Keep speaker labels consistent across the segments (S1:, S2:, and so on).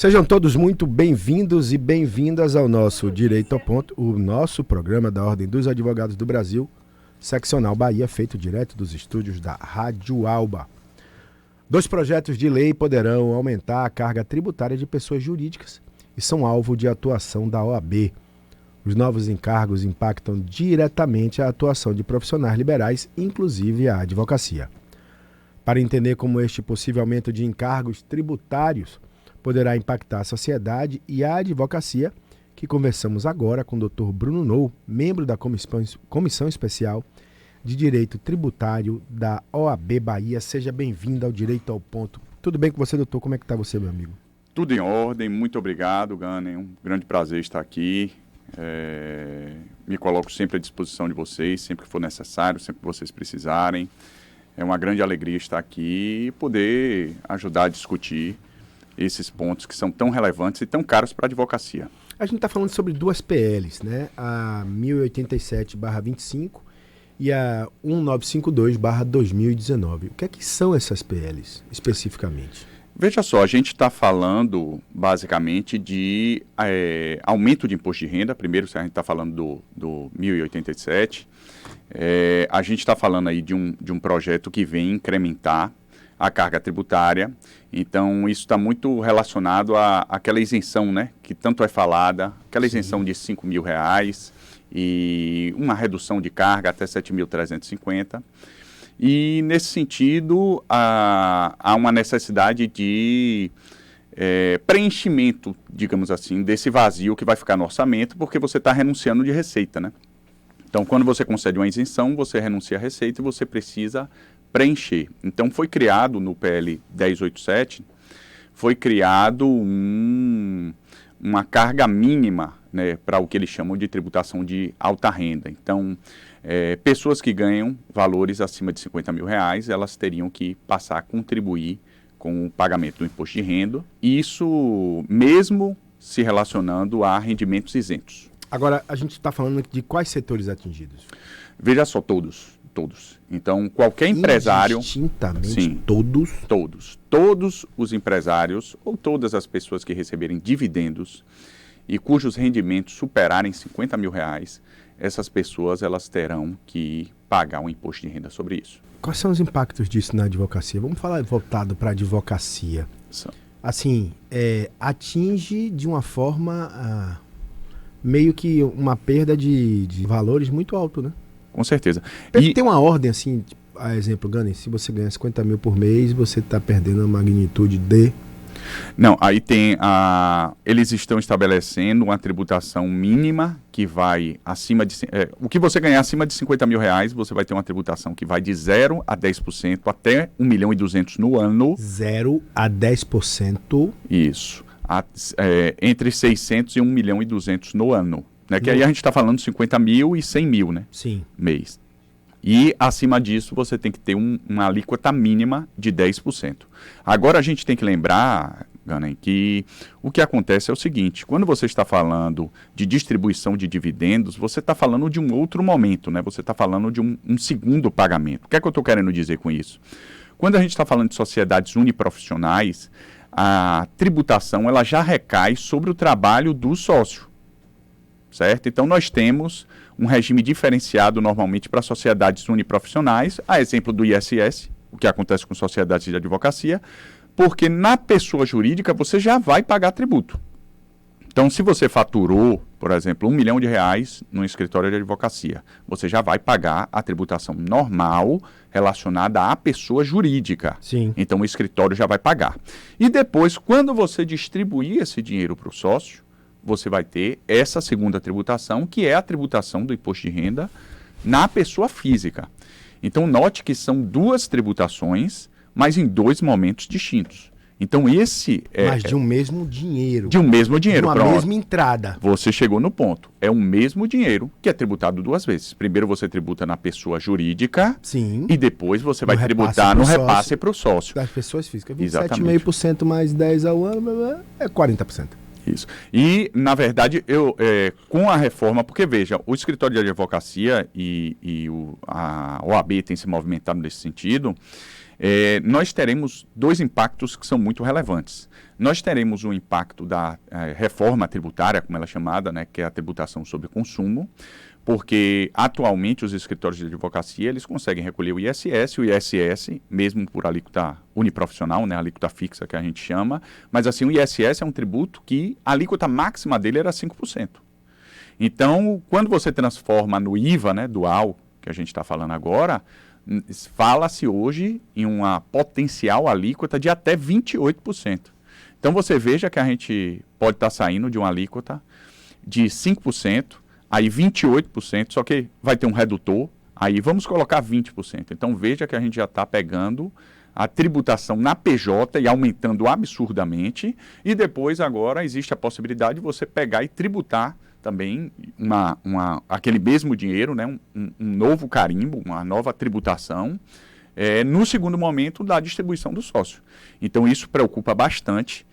S1: Sejam todos muito bem-vindos e bem-vindas ao nosso Direito ao Ponto, o nosso programa da Ordem dos Advogados do Brasil, seccional Bahia, feito direto dos estúdios da Rádio Alba. 2 projetos de lei poderão aumentar a carga tributária de pessoas jurídicas e são alvo de atuação da OAB. Os novos encargos impactam diretamente a atuação de profissionais liberais, inclusive a advocacia. Para entender como este possível aumento de encargos tributários poderá impactar a sociedade e a advocacia, que conversamos agora com o Dr. Bruno Nou, membro da Comissão Especial de Direito Tributário da OAB Bahia. Seja bem-vindo ao Direito ao Ponto. Tudo bem com você, doutor? Como é que está você, meu amigo?
S2: Tudo em ordem, muito obrigado, Gane. Um grande prazer estar aqui. Me coloco sempre à disposição de vocês, sempre que for necessário, sempre que vocês precisarem. É uma grande alegria estar aqui e poder ajudar a discutir esses pontos que são tão relevantes e tão caros para a advocacia.
S1: A gente está falando sobre 2 PLs, né? A 1087/25 e a 1952/2019. O que é que são essas PLs, especificamente?
S2: Veja só, a gente está falando basicamente de aumento de imposto de renda. Primeiro, a gente está falando do 1087. A gente está falando aí de um projeto que vem incrementar a carga tributária. Então, isso está muito relacionado àquela isenção, né, que tanto é falada, aquela isenção de R$5.000 e uma redução de carga até 7.350. E, nesse sentido, há uma necessidade de preenchimento, digamos assim, desse vazio que vai ficar no orçamento, porque você está renunciando de receita, né? Então, quando você concede uma isenção, você renuncia à receita e você precisa preencher. Então, foi criado no PL 1087, foi criado uma carga mínima, né, para o que eles chamam de tributação de alta renda. Então, pessoas que ganham valores acima de R$50.000, elas teriam que passar a contribuir com o pagamento do imposto de renda, isso mesmo se relacionando a rendimentos isentos.
S1: Agora, a gente está falando de quais setores atingidos?
S2: Veja só, todos. Então, qualquer empresário...
S1: Indistintamente,
S2: sim,
S1: todos?
S2: Todos os empresários ou todas as pessoas que receberem dividendos e cujos rendimentos superarem R$50.000, essas pessoas elas terão que pagar um imposto de renda sobre isso.
S1: Quais são os impactos disso na advocacia? Vamos falar voltado para a advocacia. Assim, atinge de uma forma meio que uma perda de valores muito alto, né?
S2: Com certeza.
S1: Tem uma ordem assim, a exemplo, Gane, se você ganha 50 mil por mês, você está perdendo a magnitude de...
S2: Não, aí tem eles estão estabelecendo uma tributação mínima que vai acima de... o que você ganhar acima de R$50.000, você vai ter uma tributação que vai de 0 a 10% até 1.200.000 no ano.
S1: 0 a 10%?
S2: Isso. Entre 600 e 1.200.000 no ano. Né? Que aí a gente está falando de 50 mil e 100 mil, né?
S1: Sim.
S2: Mês. E acima disso você tem que ter uma alíquota mínima de 10%. Agora a gente tem que lembrar, Gane, que o que acontece é o seguinte: quando você está falando de distribuição de dividendos, você está falando de um outro momento, né? Você está falando de um segundo pagamento. O que é que eu estou querendo dizer com isso? Quando a gente está falando de sociedades uniprofissionais, a tributação ela já recai sobre o trabalho do sócio. Certo? Então, nós temos um regime diferenciado normalmente para sociedades uniprofissionais, a exemplo do ISS, o que acontece com sociedades de advocacia, porque na pessoa jurídica você já vai pagar tributo. Então, se você faturou, por exemplo, R$1 milhão no escritório de advocacia, você já vai pagar a tributação normal relacionada à pessoa jurídica.
S1: Sim.
S2: Então, o escritório já vai pagar. E depois, quando você distribuir esse dinheiro para o sócio, você vai ter essa segunda tributação, que é a tributação do imposto de renda na pessoa física. Então, note que são 2 tributações, mas em 2 momentos distintos. Então, esse
S1: Mas de um mesmo dinheiro.
S2: De um mesmo dinheiro.
S1: De uma mesma entrada.
S2: Você chegou no ponto. É o mesmo dinheiro que é tributado 2 vezes. Primeiro você tributa na pessoa jurídica.
S1: Sim.
S2: E depois você vai tributar no repasse para o sócio.
S1: Das pessoas físicas. 27,5% mais 10 ao ano é 40%.
S2: Isso. E, na verdade, com a reforma, porque veja, o escritório de advocacia a OAB tem se movimentado nesse sentido, nós teremos dois impactos que são muito relevantes. Nós teremos o impacto da reforma tributária, como ela é chamada, né, que é a tributação sobre consumo, porque atualmente os escritórios de advocacia eles conseguem recolher o ISS, mesmo por alíquota uniprofissional, né, a alíquota fixa que a gente chama, mas assim o ISS é um tributo que a alíquota máxima dele era 5%. Então, quando você transforma no IVA, né, dual, que a gente está falando agora, fala-se hoje em uma potencial alíquota de até 28%. Então, você veja que a gente pode estar saindo de uma alíquota de 5%, aí 28%, só que vai ter um redutor, aí vamos colocar 20%. Então, veja que a gente já está pegando a tributação na PJ e aumentando absurdamente, e depois agora existe a possibilidade de você pegar e tributar também aquele mesmo dinheiro, né, um novo carimbo, uma nova tributação, no segundo momento da distribuição do sócio. Então, isso preocupa bastante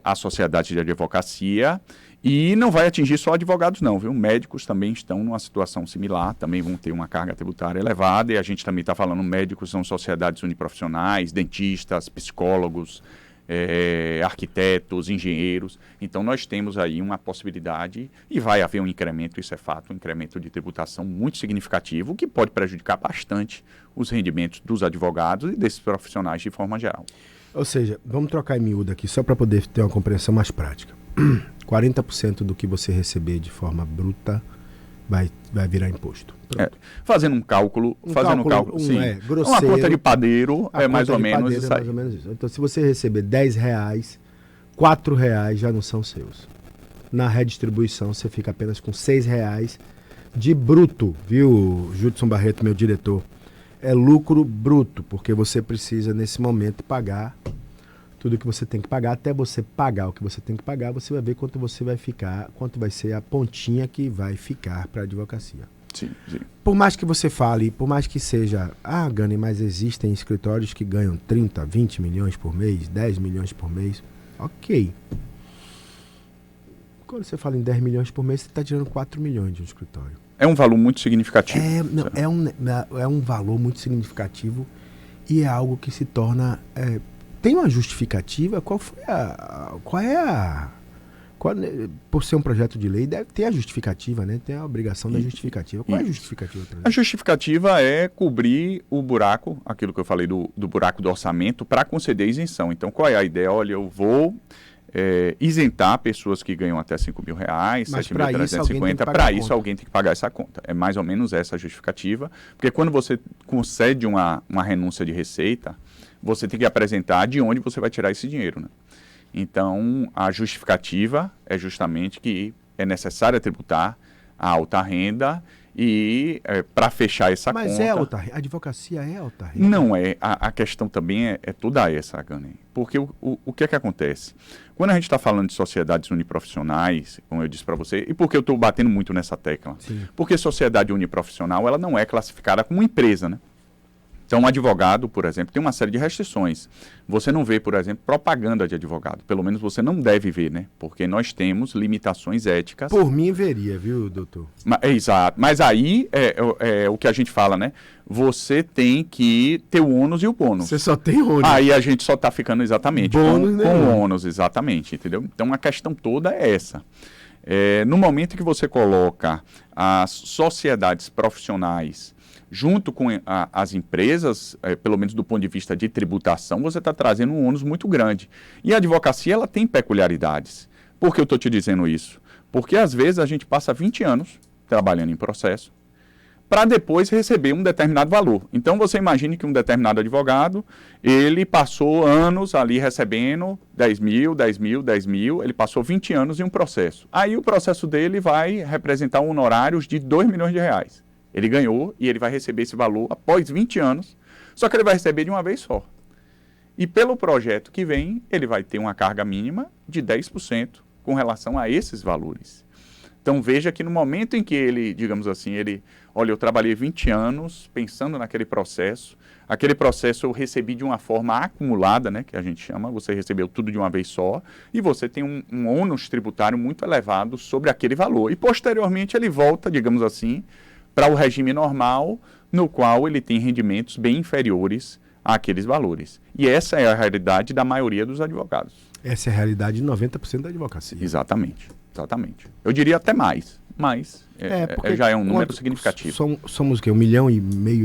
S2: a sociedade de advocacia e não vai atingir só advogados não, viu? Médicos também estão numa situação similar, também vão ter uma carga tributária elevada e a gente também está falando médicos, são sociedades uniprofissionais, dentistas, psicólogos, arquitetos, engenheiros. Então, nós temos aí uma possibilidade e vai haver um incremento, isso é fato, um incremento de tributação muito significativo, que pode prejudicar bastante os rendimentos dos advogados e desses profissionais de forma geral.
S1: Ou seja, vamos trocar em miúdo aqui, só para poder ter uma compreensão mais prática. 40% do que você receber de forma bruta vai virar imposto.
S2: Fazendo um cálculo, sim.
S1: Grosseiro,
S2: uma conta de padeiro é mais ou menos isso aí.
S1: Então, se você receber R$10, R$4 já não são seus. Na redistribuição, você fica apenas com R$6 de bruto, viu, Judson Barreto, meu diretor? É lucro bruto, porque você precisa, nesse momento, pagar tudo que você tem que pagar. Até você pagar o que você tem que pagar, você vai ver quanto você vai ficar, quanto vai ser a pontinha que vai ficar para a advocacia.
S2: Sim, sim.
S1: Por mais que você fale, por mais que seja, Gani, mas existem escritórios que ganham 30, 20 milhões por mês, 10 milhões por mês. Ok. Quando você fala em 10 milhões por mês, você está tirando 4 milhões de um escritório.
S2: É um valor muito significativo.
S1: É um valor muito significativo e é algo que se torna... tem uma justificativa? Qual é por ser um projeto de lei, deve ter a justificativa, né? Tem a obrigação da justificativa. Qual é a justificativa?
S2: A justificativa é cobrir o buraco, aquilo que eu falei do buraco do orçamento, para conceder isenção. Então, qual é a ideia? Olha, eu vou... isentar pessoas que ganham até R$5 mil, 7.350, para isso alguém tem que pagar essa conta. É mais ou menos essa a justificativa, porque quando você concede uma renúncia de receita, você tem que apresentar de onde você vai tirar esse dinheiro, né? Então, a justificativa é justamente que é necessário tributar a alta renda e para fechar essa conta...
S1: Mas é alta renda? A advocacia é alta renda?
S2: Não é. A questão também é toda essa, Gani. Porque o que é que acontece? Quando a gente está falando de sociedades uniprofissionais, como eu disse para você, e por que eu estou batendo muito nessa tecla?
S1: Sim.
S2: Porque sociedade uniprofissional ela não é classificada como empresa, né? Então, um advogado, por exemplo, tem uma série de restrições. Você não vê, por exemplo, propaganda de advogado. Pelo menos você não deve ver, né? Porque nós temos limitações éticas.
S1: Por mim, veria, viu, doutor?
S2: Exato. Mas aí é o que a gente fala, né? Você tem que ter o ônus e o bônus.
S1: Você só tem ônus.
S2: Aí a gente só está ficando exatamente
S1: bônus,
S2: com ônus, exatamente, entendeu? Então, a questão toda é essa. No momento que você coloca as sociedades profissionais junto com as empresas, pelo menos do ponto de vista de tributação, você está trazendo um ônus muito grande. E a advocacia ela tem peculiaridades. Por que eu estou te dizendo isso? Porque às vezes a gente passa 20 anos trabalhando em processo para depois receber um determinado valor. Então você imagine que um determinado advogado, ele passou anos ali recebendo 10 mil, 10 mil, 10 mil, ele passou 20 anos em um processo. Aí o processo dele vai representar honorários de R$2 milhões. Ele ganhou e ele vai receber esse valor após 20 anos, só que ele vai receber de uma vez só. E pelo projeto que vem, ele vai ter uma carga mínima de 10% com relação a esses valores. Então veja que no momento em que ele, digamos assim, olha, eu trabalhei 20 anos pensando naquele processo, aquele processo eu recebi de uma forma acumulada, né, que a gente chama, você recebeu tudo de uma vez só, e você tem um ônus tributário muito elevado sobre aquele valor. E posteriormente ele volta, digamos assim, para o regime normal, no qual ele tem rendimentos bem inferiores àqueles valores. E essa é a realidade da maioria dos advogados.
S1: Essa é a realidade de 90% da advocacia.
S2: Exatamente, exatamente. Eu diria até mais, mas já é um número significativo.
S1: Somos o quê? 1,5 milhão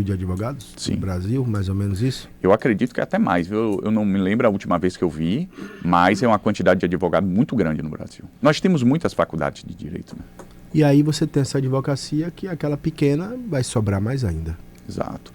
S1: de advogados?
S2: Sim.
S1: No Brasil, mais ou menos isso?
S2: Eu acredito que é até mais, viu? Eu não me lembro a última vez que eu vi, mas é uma quantidade de advogado muito grande no Brasil. Nós temos muitas faculdades de direito, né?
S1: E aí você tem essa advocacia que aquela pequena vai sobrar mais ainda.
S2: Exato.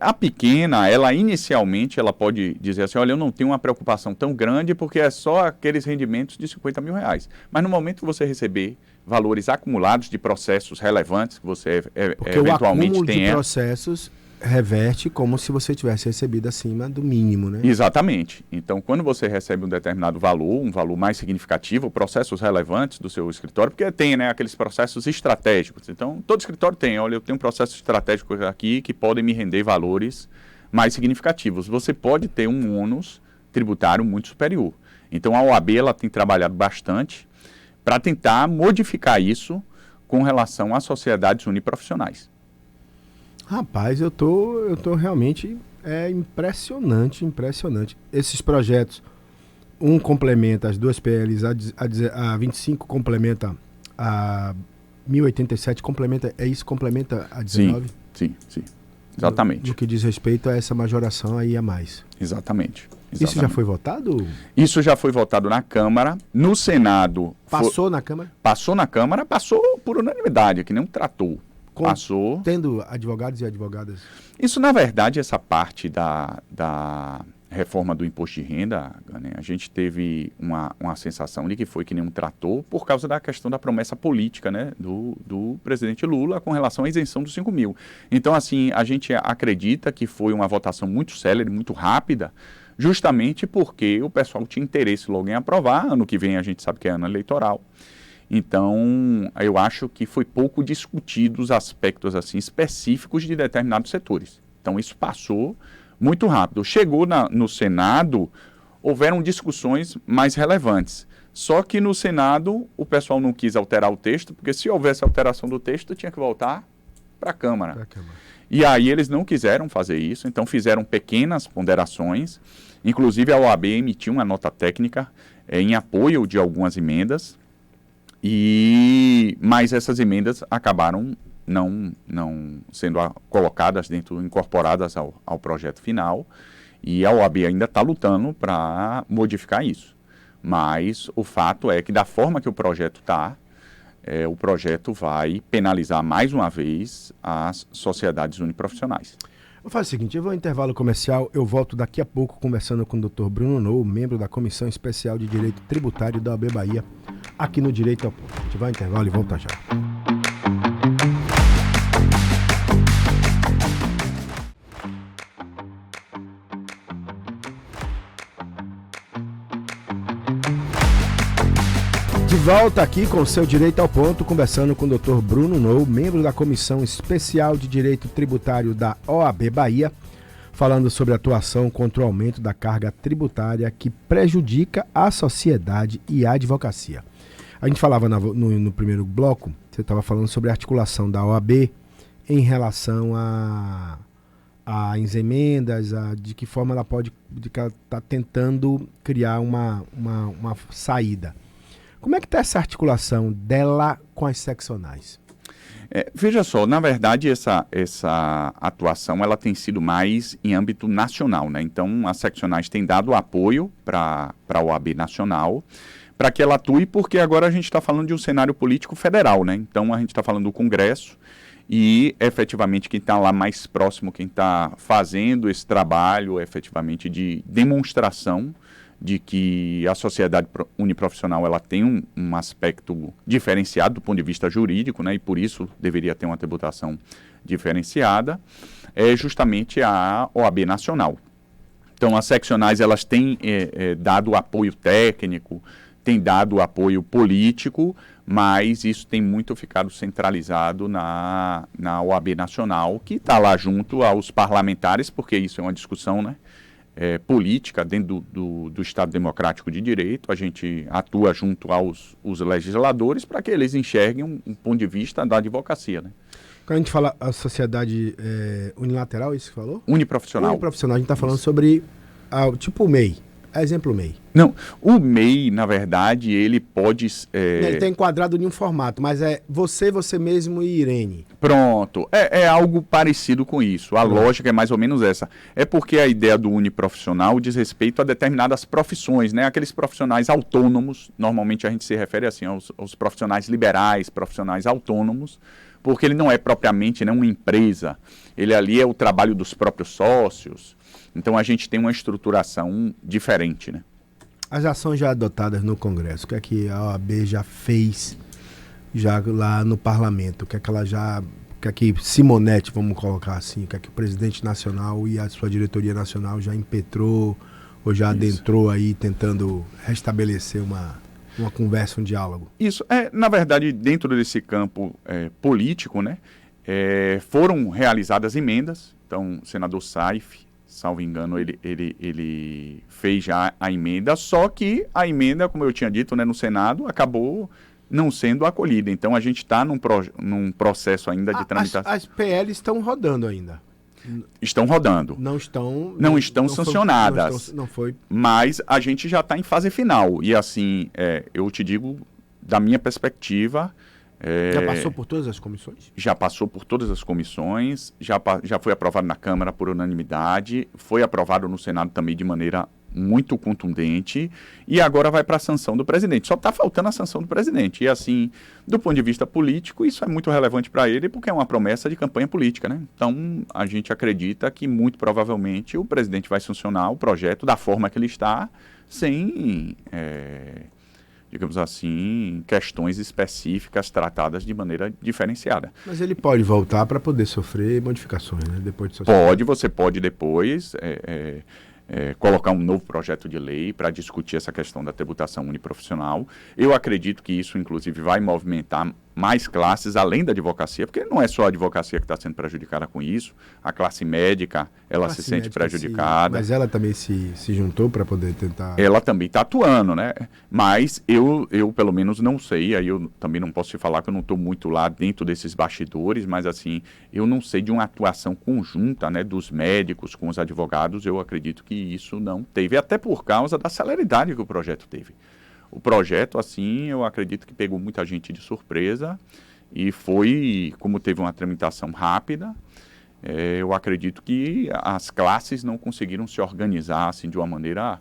S2: A pequena, ela inicialmente, ela pode dizer assim, olha, eu não tenho uma preocupação tão grande porque é só aqueles rendimentos de 50 mil reais. Mas no momento que você receber valores acumulados de processos relevantes, que você
S1: porque
S2: eventualmente
S1: o acúmulo
S2: tenha...
S1: de processos reverte como se você tivesse recebido acima do mínimo, né?
S2: Exatamente. Então, quando você recebe um determinado valor, um valor mais significativo, processos relevantes do seu escritório, porque tem, né, aqueles processos estratégicos. Então, todo escritório tem, olha, eu tenho um processo estratégico aqui que podem me render valores mais significativos. Você pode ter um ônus tributário muito superior. Então, a OAB, ela tem trabalhado bastante para tentar modificar isso com relação às sociedades uniprofissionais.
S1: Rapaz, eu tô realmente impressionante. Esses projetos, um complementa as duas PLs, a 25 complementa a 1087, complementa a 19?
S2: Sim. Exatamente.
S1: No que diz respeito a essa majoração aí a mais.
S2: Exatamente.
S1: Isso já foi votado?
S2: Isso já foi votado na Câmara. No Senado...
S1: Passou na Câmara?
S2: Passou na Câmara, passou por unanimidade, que nem um trator. Passou.
S1: Tendo advogados e advogadas?
S2: Isso, na verdade, essa parte da reforma do imposto de renda, né, a gente teve uma sensação de que foi que nem um trator por causa da questão da promessa política, né, do presidente Lula com relação à isenção dos 5 mil. Então, assim, a gente acredita que foi uma votação muito célere, muito rápida, justamente porque o pessoal tinha interesse logo em aprovar. Ano que vem a gente sabe que é ano eleitoral. Então, eu acho que foi pouco discutido os aspectos assim específicos de determinados setores. Então, isso passou muito rápido. Chegou no Senado, houveram discussões mais relevantes. Só que no Senado, o pessoal não quis alterar o texto, porque se houvesse alteração do texto, tinha que voltar para a Câmara. E aí eles não quiseram fazer isso, então fizeram pequenas ponderações. Inclusive, a OAB emitiu uma nota técnica em apoio de algumas emendas. Mas essas emendas acabaram não sendo colocadas incorporadas ao projeto final, e a OAB ainda está lutando para modificar isso. Mas o fato é que da forma que o projeto está, o projeto vai penalizar mais uma vez as sociedades uniprofissionais.
S1: Vou fazer o seguinte, eu vou ao intervalo comercial, eu volto daqui a pouco conversando com o Dr. Bruno Nou, membro da Comissão Especial de Direito Tributário da OAB Bahia, aqui no Direito ao Ponto. A gente vai ao intervalo e volta já. De volta aqui com o seu Direito ao Ponto, conversando com o Dr. Bruno Nou, membro da Comissão Especial de Direito Tributário da OAB Bahia, falando sobre a atuação contra o aumento da carga tributária que prejudica a sociedade e a advocacia. A gente falava no primeiro bloco, você estava falando sobre a articulação da OAB em relação às emendas, de que forma ela está tentando criar uma saída. Como é que está essa articulação dela com as seccionais?
S2: Veja só, na verdade essa atuação ela tem sido mais em âmbito nacional, né? Então as seccionais têm dado apoio para a OAB nacional, para que ela atue, porque agora a gente está falando de um cenário político federal, né? Então a gente está falando do Congresso e efetivamente quem está lá mais próximo, quem está fazendo esse trabalho efetivamente de demonstração de que a sociedade uniprofissional ela tem um aspecto diferenciado do ponto de vista jurídico, né, e por isso deveria ter uma tributação diferenciada, é justamente a OAB Nacional. Então, as seccionais elas têm dado apoio técnico, têm dado apoio político, mas isso tem muito ficado centralizado na OAB Nacional, que está lá junto aos parlamentares, porque isso é uma discussão, né, política dentro do Estado Democrático de Direito. A gente atua junto aos legisladores para que eles enxerguem um ponto de vista da advocacia, né?
S1: Quando a gente fala a sociedade unilateral, isso que você falou?
S2: Uniprofissional.
S1: Uniprofissional, a gente está falando sobre tipo o MEI. Exemplo MEI.
S2: Não, o MEI, na verdade, ele pode...
S1: Ele está enquadrado em um formato, mas é você mesmo e Irene.
S2: Pronto, é algo parecido com isso. A lógica é mais ou menos essa. É porque a ideia do uniprofissional diz respeito a determinadas profissões, né? Aqueles profissionais autônomos, normalmente a gente se refere assim aos profissionais liberais, profissionais autônomos, porque ele não é propriamente, né, uma empresa. Ele ali é o trabalho dos próprios sócios. Então a gente tem uma estruturação diferente, né?
S1: As ações já adotadas no Congresso, o que é que a OAB já fez já lá no Parlamento? O que é que ela já... O que é que Simonete, vamos colocar assim, o que é que o presidente nacional e a sua diretoria nacional já impetrou ou já adentrou aí tentando restabelecer uma conversa, um diálogo?
S2: Isso, na verdade, dentro desse campo político, né, foram realizadas emendas. Então, o senador Saif, salvo engano, ele fez já a emenda, só que a emenda, como eu tinha dito, né, no Senado, acabou não sendo acolhida. Então, a gente está num processo ainda de tramitação.
S1: As PL estão rodando ainda.
S2: Estão rodando.
S1: Não
S2: estão sancionadas.
S1: Não foi.
S2: Mas a gente já está em fase final. E assim, eu te digo, da minha perspectiva...
S1: Já passou por todas as comissões?
S2: Já passou por todas as comissões, já foi aprovado na Câmara por unanimidade, foi aprovado no Senado também de maneira muito contundente, e agora vai para a sanção do presidente. Só está faltando a sanção do presidente. E assim, do ponto de vista político, isso é muito relevante para ele, porque é uma promessa de campanha política, né? Então, a gente acredita que muito provavelmente o presidente vai sancionar o projeto da forma que ele está, sem... digamos assim, questões específicas tratadas de maneira diferenciada.
S1: Mas ele pode voltar para poder sofrer modificações, né? Depois de
S2: você pode depois colocar um novo projeto de lei para discutir essa questão da tributação uniprofissional. Eu acredito que isso, inclusive, vai movimentar mais classes além da advocacia, porque não é só a advocacia que está sendo prejudicada com isso, a classe médica, ela se sente prejudicada.
S1: Mas ela também se juntou para poder tentar...
S2: Ela também está atuando, né? Mas eu pelo menos não sei, aí eu também não posso te falar que eu não estou muito lá dentro desses bastidores, mas assim, eu não sei de uma atuação conjunta, né, dos médicos com os advogados. Eu acredito que isso não teve, até por causa da celeridade que o projeto teve. O projeto, assim, eu acredito que pegou muita gente de surpresa e foi, como teve uma tramitação rápida, eu acredito que as classes não conseguiram se organizar assim, de uma maneira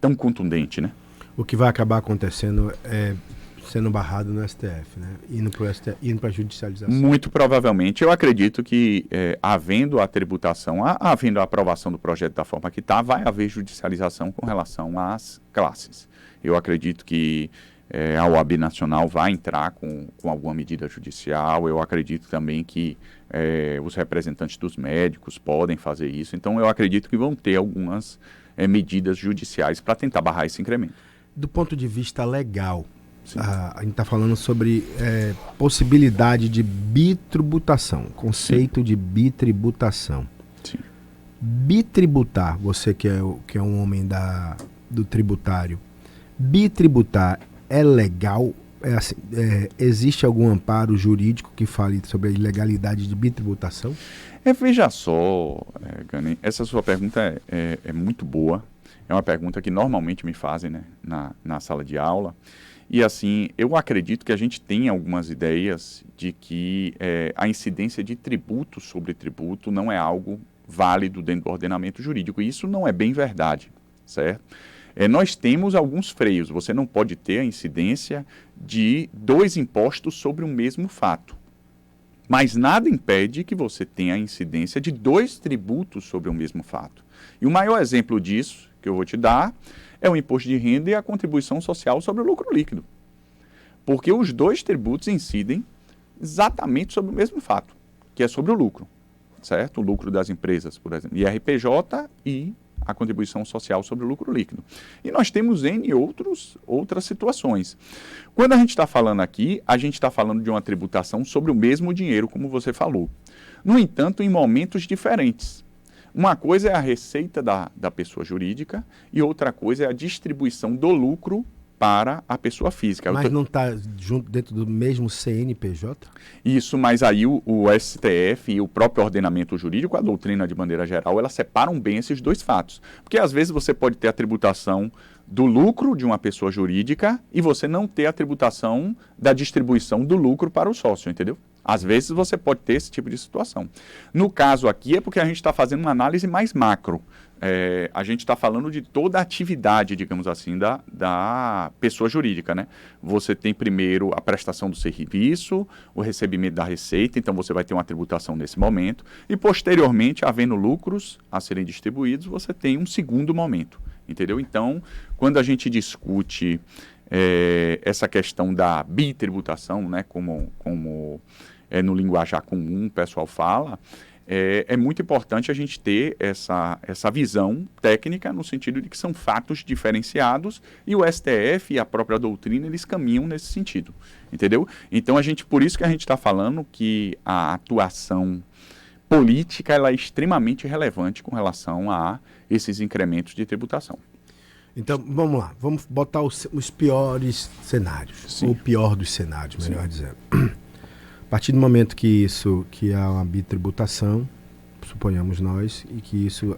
S2: tão contundente, né?
S1: O que vai acabar acontecendo é sendo barrado no STF, né? Indo para a judicialização.
S2: Muito provavelmente. Eu acredito que, havendo a tributação, havendo a aprovação do projeto da forma que está, vai haver judicialização com relação às classes. Eu acredito que a OAB Nacional vai entrar com alguma medida judicial. Eu acredito também que os representantes dos médicos podem fazer isso. Então, eu acredito que vão ter algumas medidas judiciais para tentar barrar esse incremento.
S1: Do ponto de vista legal, a gente está falando sobre possibilidade de bitributação, conceito de bitributação.
S2: Sim.
S1: Bitributar, você que é um homem do tributário, bitributar é legal? Existe algum amparo jurídico que fale sobre a ilegalidade de bitributação?
S2: Veja só, Gani, essa sua pergunta é muito boa. É uma pergunta que normalmente me fazem, né, na sala de aula. E assim, eu acredito que a gente tem algumas ideias de que a incidência de tributo sobre tributo não é algo válido dentro do ordenamento jurídico. E isso não é bem verdade, certo? Nós temos alguns freios. Você não pode ter a incidência de 2 impostos sobre o mesmo fato. Mas nada impede que você tenha a incidência de 2 tributos sobre o mesmo fato. E o maior exemplo disso que eu vou te dar é o imposto de renda e a contribuição social sobre o lucro líquido. Porque os 2 tributos incidem exatamente sobre o mesmo fato, que é sobre o lucro, certo? O lucro das empresas, por exemplo, IRPJ e a contribuição social sobre o lucro líquido. E nós temos N outras situações. Quando a gente está falando aqui, a gente está falando de uma tributação sobre o mesmo dinheiro, como você falou. No entanto, em momentos diferentes. Uma coisa é a receita da pessoa jurídica e outra coisa é a distribuição do lucro para a pessoa física.
S1: Mas não está junto dentro do mesmo CNPJ?
S2: Isso, mas aí o STF e o próprio ordenamento jurídico, a doutrina de maneira geral, elas separam bem esses dois fatos. Porque às vezes você pode ter a tributação do lucro de uma pessoa jurídica e você não ter a tributação da distribuição do lucro para o sócio, entendeu? Às vezes você pode ter esse tipo de situação. No caso aqui é porque a gente está fazendo uma análise mais macro. A gente está falando de toda a atividade, digamos assim, da pessoa jurídica, né? Você tem primeiro a prestação do serviço, o recebimento da receita, então você vai ter uma tributação nesse momento, e posteriormente, havendo lucros a serem distribuídos, você tem um segundo momento, entendeu? Então, quando a gente discute essa questão da bitributação, né, como no linguajar comum o pessoal fala, é muito importante a gente ter essa visão técnica no sentido de que são fatos diferenciados e o STF e a própria doutrina, eles caminham nesse sentido, entendeu? Então, por isso que a gente está falando que a atuação política ela é extremamente relevante com relação a esses incrementos de tributação.
S1: Então, vamos lá, vamos botar os piores cenários,
S2: Sim.
S1: o pior dos cenários, melhor dizendo. A partir do momento que há uma bitributação, suponhamos nós, e que isso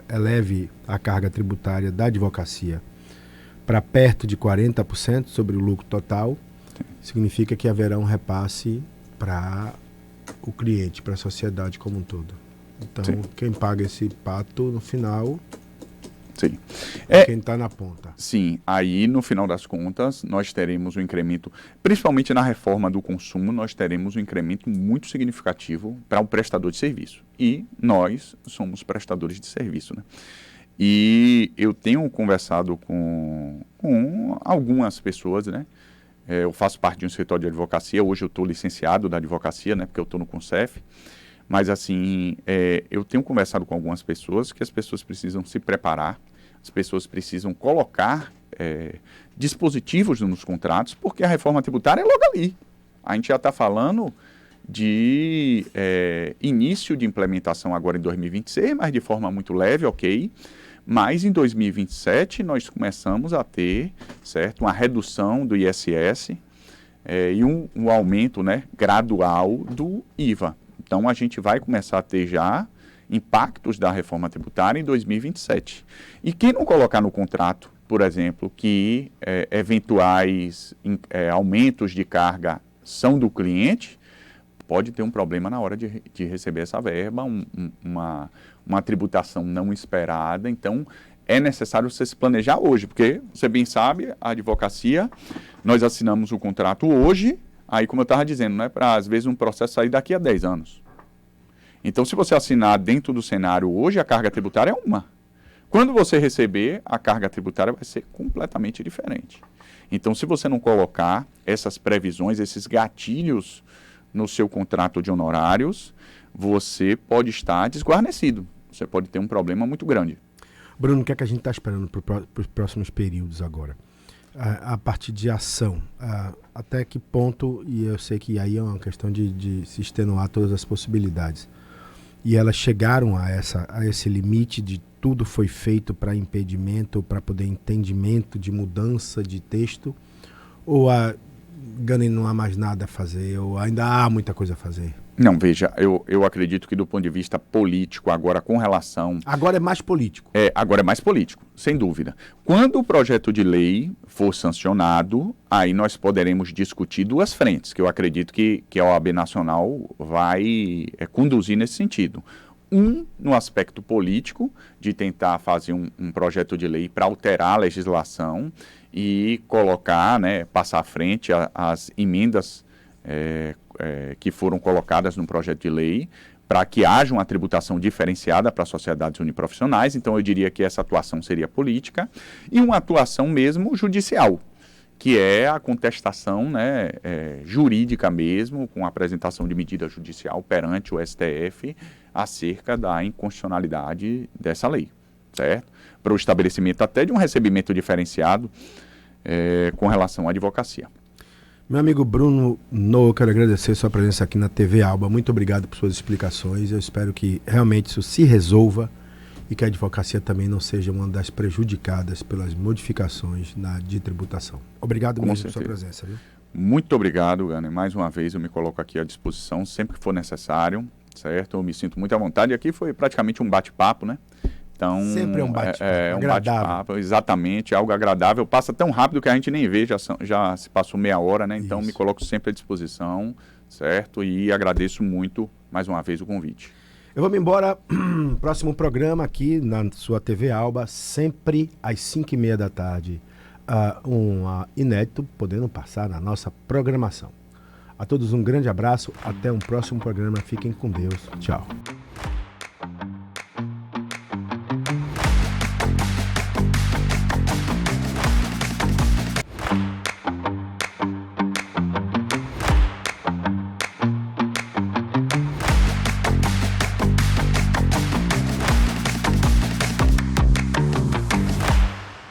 S1: eleve a carga tributária da advocacia para perto de 40% sobre o lucro total, significa que haverá um repasse para o cliente, para a sociedade como um todo. Então, sim, quem paga esse pato no final...
S2: Sim.
S1: Quem está na ponta.
S2: Sim, aí no final das contas nós teremos um incremento, principalmente na reforma do consumo, nós teremos um incremento muito significativo para o prestador de serviço. E nós somos prestadores de serviço, né? E eu tenho conversado com algumas pessoas, né? Eu faço parte de um escritório de advocacia, hoje eu estou licenciado da advocacia, né? Porque eu estou no Concef. Mas, assim, eu tenho conversado com algumas pessoas que as pessoas precisam se preparar, as pessoas precisam colocar dispositivos nos contratos, porque a reforma tributária é logo ali. A gente já está falando de início de implementação agora em 2026, mas de forma muito leve, ok. Mas em 2027 nós começamos a ter, certo, uma redução do ISS e um aumento, né, gradual do IVA. Então, a gente vai começar a ter já impactos da reforma tributária em 2027. E quem não colocar no contrato, por exemplo, que eventuais aumentos de carga são do cliente, pode ter um problema na hora de receber essa verba, uma tributação não esperada. Então, é necessário você se planejar hoje, porque você bem sabe, a advocacia, nós assinamos o contrato hoje. Aí, como eu estava dizendo, né, para às vezes um processo sair daqui a 10 anos. Então, se você assinar dentro do cenário hoje, a carga tributária é uma. Quando você receber, a carga tributária vai ser completamente diferente. Então, se você não colocar essas previsões, esses gatilhos no seu contrato de honorários, você pode estar desguarnecido. Você pode ter um problema muito grande.
S1: Bruno, o que é que a gente está esperando para os próximos períodos agora? A partir de ação, até que ponto, e eu sei que aí é uma questão de se extenuar todas as possibilidades, e elas chegaram a esse limite de tudo foi feito para impedimento, para poder entendimento de mudança de texto, ou não há mais nada a fazer, ou ainda há muita coisa a fazer?
S2: Não, veja, eu acredito que do ponto de vista político, agora com relação...
S1: Agora é mais político.
S2: Agora é mais político, sem dúvida. Quando o projeto de lei for sancionado, aí nós poderemos discutir duas frentes, que eu acredito que a OAB Nacional vai conduzir nesse sentido. No aspecto político, de tentar fazer um projeto de lei para alterar a legislação e colocar, né, passar à frente as emendas que foram colocadas no projeto de lei para que haja uma tributação diferenciada para sociedades uniprofissionais. Então, eu diria que essa atuação seria política e uma atuação mesmo judicial, que é a contestação, né, jurídica mesmo, com a apresentação de medida judicial perante o STF acerca da inconstitucionalidade dessa lei, certo? Para o estabelecimento até de um recebimento diferenciado com relação à advocacia.
S1: Meu amigo Bruno No, eu quero agradecer sua presença aqui na TV Alba. Muito obrigado por suas explicações. Eu espero que realmente isso se resolva e que a advocacia também não seja uma das prejudicadas pelas modificações de tributação. Obrigado mesmo pela sua presença. Viu?
S2: Muito obrigado, Gane. Mais uma vez eu me coloco aqui à disposição sempre que for necessário, certo? Eu me sinto muito à vontade. E aqui foi praticamente um bate-papo, né? Então,
S1: sempre é um bate-papo.
S2: É um bate-papo, exatamente, algo agradável. Passa tão rápido que a gente nem vê, já se passou meia hora, né? Então, me coloco sempre à disposição, certo? E agradeço muito, mais uma vez, o convite.
S1: Eu vou me embora. Próximo programa aqui na sua TV Alba, sempre às 5h30 da tarde. Inédito, podendo passar na nossa programação. A todos um grande abraço, até um próximo programa, fiquem com Deus, tchau.